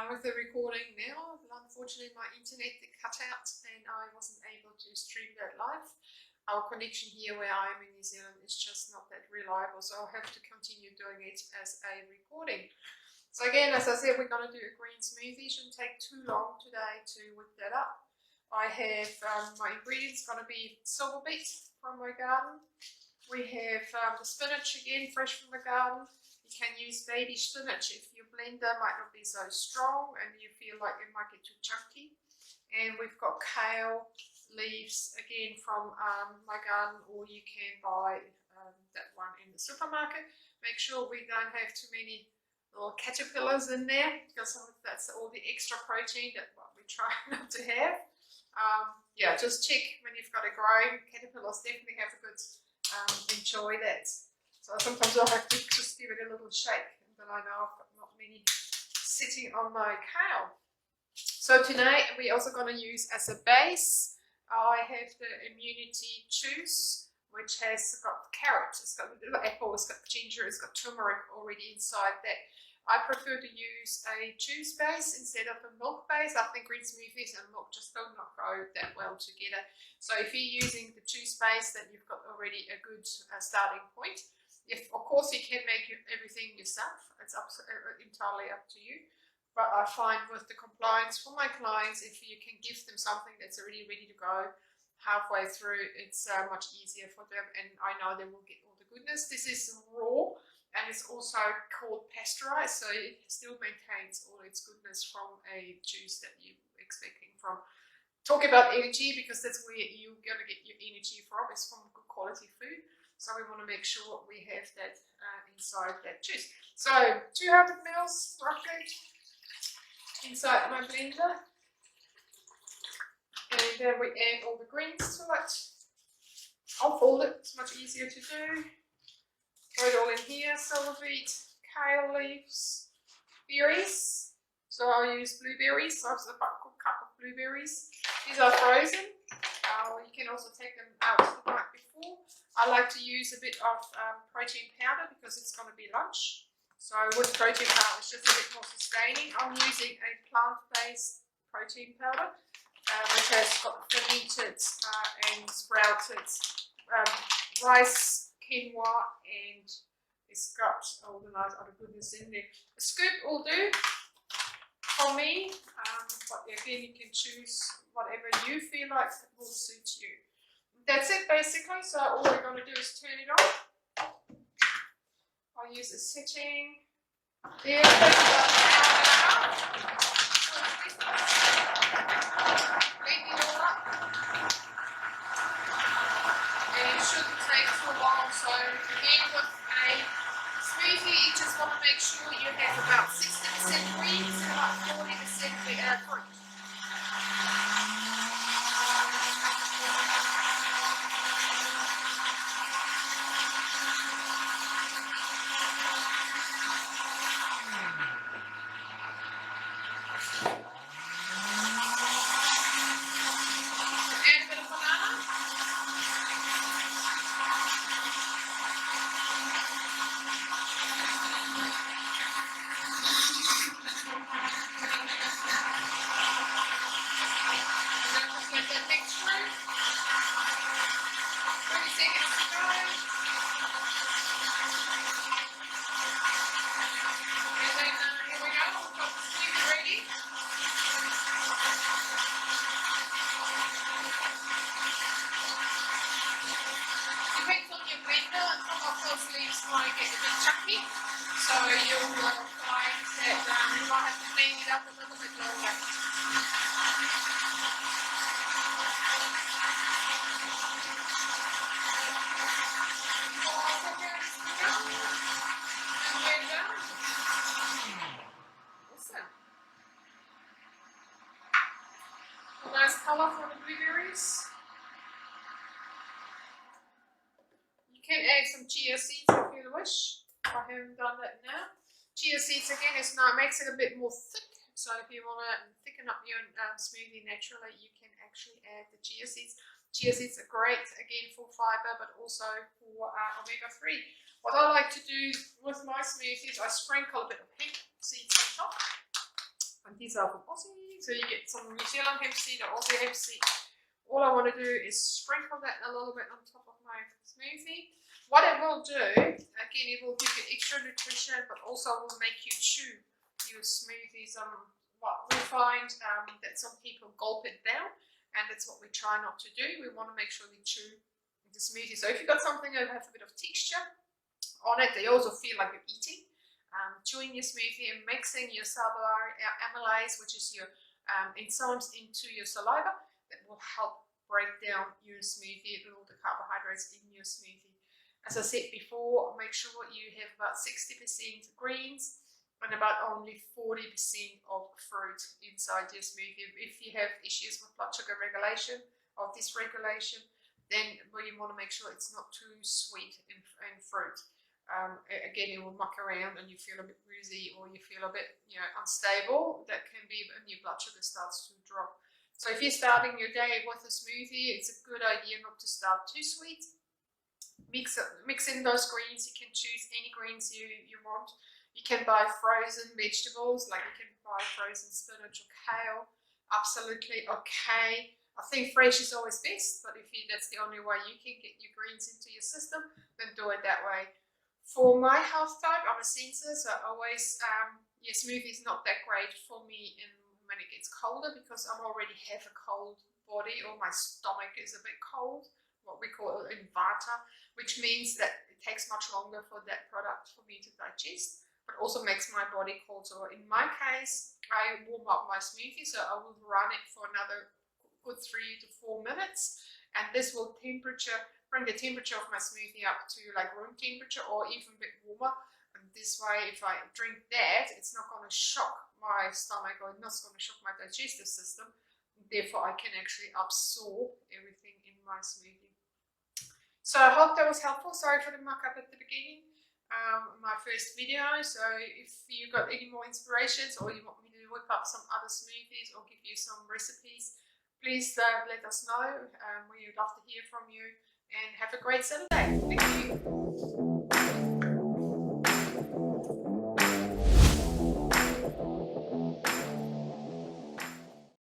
with the recording now. Unfortunately, my internet cut out and I wasn't able to stream that live. Our connection here where I am in New Zealand is just not that reliable, so I'll have to continue doing it as a recording. So again, as I said, we're going to do a green smoothie. Shouldn't take too long today to whip that up. I have my ingredients going to be silver beet from my garden. We have the spinach again, fresh from the garden. You can use baby spinach if your blender might not be so strong and you feel like it might get too chunky. And we've got kale leaves again from my garden, or you can buy that one in the supermarket. Make sure we don't have too many little caterpillars in there, because that's all the extra protein that we try not to have. Yeah, just check when you've got it growing. Caterpillars definitely have a good enjoy that. So sometimes I'll have to just give it a little shake, and then I know I've got not many sitting on my kale. So tonight we're also going to use as a base, I have the Immunity Juice, which has got carrot, it's got a little apple, it's got ginger, it's got turmeric already inside that. I prefer to use a juice base instead of a milk base. I think green smoothies and milk just do not go that well together. So if you're using the juice base, then you've got already a good starting point. If, of course, you can make everything yourself. It's entirely up to you. But I find with the compliance for my clients, if you can give them something that's already ready to go halfway through, it's much easier for them. And I know they will get all the goodness. This is raw. And it's also called pasteurized, so it still maintains all its goodness from a juice that you're expecting from. Talk about energy, because that's where you're going to get your energy from, is from good quality food. So we want to make sure we have that inside that juice. So 200 mils roughly inside my blender. And then we add all the greens to it. I'll fold it, it's much easier to do. Throw it all in here, silver beet, kale leaves, berries. So I'll use blueberries, so I've got a good cup of blueberries. These are frozen. You can also take them out the night before. I like to use a bit of protein powder because it's going to be lunch. So with protein powder, it's just a bit more sustaining. I'm using a plant-based protein powder, which has got fermented and sprouted rice, quinoa, and it's got all the nice other goodness in there. A scoop will do for me, but again, you can choose whatever you feel like will suit you. That's it basically, so all we're going to do is turn it on. I'll use a setting there. Blend it all up. And it shouldn't take too long, so again with a smoothie, you just want to make sure you have about 60% greens and about 40% fruit. Might get a bit chunky, so you'll find that you might have to clean it up a little bit longer. And we're done. Awesome. A nice colour for the blueberries. You can add some chia seeds if you wish. I haven't done that now. Chia seeds again makes it a bit more thick. So if you want to thicken up your smoothie naturally, you can actually add the chia seeds. Chia seeds are great again for fibre, but also for omega-3. What I like to do with my smoothies, I sprinkle a bit of hemp seeds on top and these are from Aussie, so you get some New Zealand hemp seed or Aussie hemp seed. All I want to do is sprinkle that a little bit on top of my smoothie. What it will do, again, it will give you extra nutrition, but also will make you chew your smoothies. What we find that some people gulp it down, and that's what we try not to do. We want to make sure we chew the smoothie. So if you've got something that has a bit of texture on it, they also feel like you're eating. Chewing your smoothie and mixing your amylase, which is your enzymes, into your saliva, that will help break down your smoothie and all the carbohydrates in your smoothie. As I said before, make sure you have about 60% greens and about only 40% of fruit inside your smoothie. If you have issues with blood sugar regulation or dysregulation, then you want to make sure it's not too sweet in fruit. Again, it will muck around and you feel a bit woozy or you feel a bit unstable. That can be when your blood sugar starts to drop. So if you're starting your day with a smoothie, it's a good idea not to start too sweet. Mix in those greens. You can choose any greens you want. You can buy frozen vegetables, like you can buy frozen spinach or kale. Absolutely okay. I think fresh is always best, but if that's the only way you can get your greens into your system, then do it that way. For my health type, I'm a sensor, so always, smoothie is not that great for me when it gets colder, because I already have a cold body, or my stomach is a bit cold, what we call inverter, which means that it takes much longer for that product for me to digest, but also makes my body cold. So in my case, I warm up my smoothie, so I will run it for another good 3 to 4 minutes, and this will bring the temperature of my smoothie up to like room temperature or even a bit warmer. And this way, if I drink that, it's not going to shock my stomach or not going to shock my digestive system. Therefore, I can actually absorb everything in my smoothie. So I hope that was helpful. Sorry for the muck up at the beginning, my first video. So if you got any more inspirations or you want me to whip up some other smoothies or give you some recipes, please let us know. We would love to hear from you. And have a great Saturday. Thank you.